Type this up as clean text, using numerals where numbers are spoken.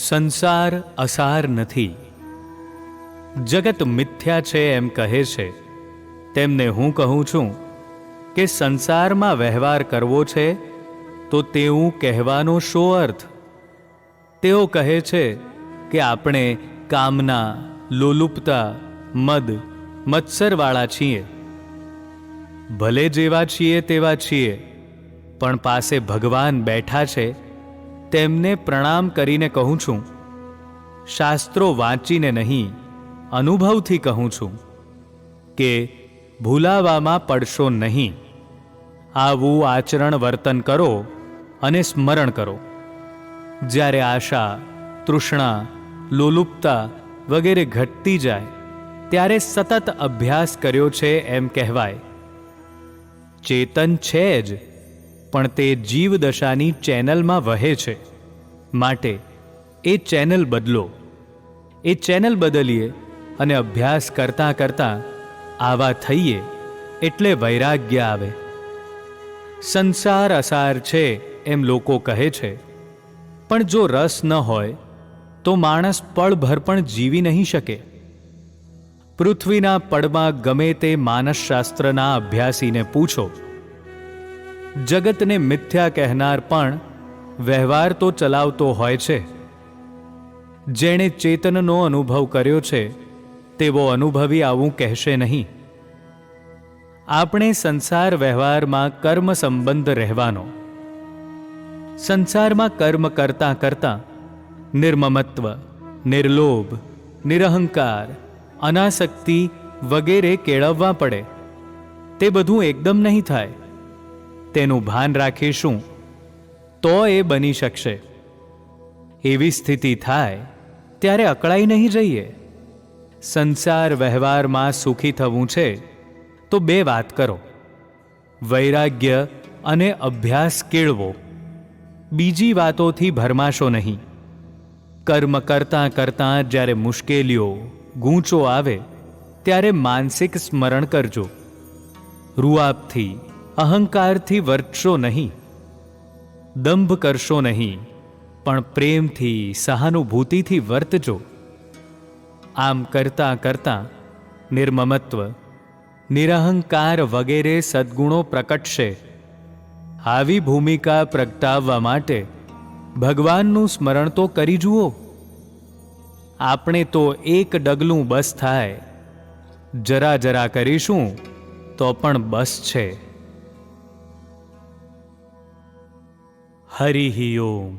સંસાર અસાર નથી. જગત મિથ્યા છે એમ કહે છે, તેમને હું કહું છું કે સંસારમાં વ્યવહાર કરવો છે તો તેવું કહેવાનો શો અર્થ? તેઓ કહે છે કે આપણે કામના, લોલુપતા, મદ, મત્સરવાળા છીએ. ભલે જેવા છીએ તેવા છીએ, પણ પાસે ભગવાન બેઠા છે તેમને પ્રણામ કરીને કહું છું. શાસ્ત્રો વાંચીને નહીં, અનુભવથી કહું છું કે ભૂલાવામાં પડશો નહીં. આવું આચરણ વર્તન કરો અને સ્મરણ કરો. જ્યારે આશા, તૃષ્ણા, લોલુપતા વગેરે ઘટતી જાય ત્યારે સતત અભ્યાસ કર્યો છે એમ કહેવાય. ચેતન છે જ, પણ તે જીવદશાની ચેનલમાં વહે છે. માટે એ ચેનલ બદલો. એ ચેનલ બદલીએ અને અભ્યાસ કરતાં કરતાં આવા થઈએ એટલે વૈરાગ્ય આવે. સંસાર અસાર છે એમ લોકો કહે છે, પણ જો રસ ન હોય તો માણસ પળભર પણ જીવી નહીં શકે. પૃથ્વીના પડમાં ગમે તે માનસશાસ્ત્રના અભ્યાસીને પૂછો. જગતને મિથ્યા કહેનાર પણ વ્યવહાર તો ચલાવતો હોય છે. જેણે ચેતનનો અનુભવ કર્યો છે તેવો અનુભવી આવું કહેશે નહીં. આપણે સંસાર વ્યવહારમાં કર્મ સંબંધ રહેવાનો. સંસારમાં કર્મ કરતાં કરતાં નિર્મમત્વ, નિર્લોભ, નિરહંકાર, અનાસક્તિ વગેરે કેળવવા પડે. તે બધું એકદમ નહીં થાય. તેનું ભાન રાખીશું તો એ બની શકશે. એવી સ્થિતિ થાય ત્યારે અકળાઈ નહીં જઈએ. સંસાર વ્યવહારમાં સુખી થવું છે તો બે વાત કરો: વૈરાગ્ય અને અભ્યાસ કેળવો. બીજી વાતોથી ભરમાશો નહીં. કર્મ કરતાં કરતાં જ્યારે મુશ્કેલીઓ, ગૂંચો આવે ત્યારે માનસિક સ્મરણ કરજો. રૂઆબથી, અહંકારથી વર્તશો નહીં. દંભ કરશો નહીં, પણ પ્રેમથી, સહાનુભૂતિથી વર્તજો. આમ કરતાં કરતાં નિર્મમત્વ, નિરહંકાર વગેરે સદ્ગુણો પ્રકટશે. આવી ભૂમિકા પ્રગટાવવા માટે ભગવાનનું સ્મરણ તો કરી જુઓ. આપણે તો એક ડગલું બસ થાય. જરા જરા કરીશું તો પણ બસ છે. હરિ ઓમ.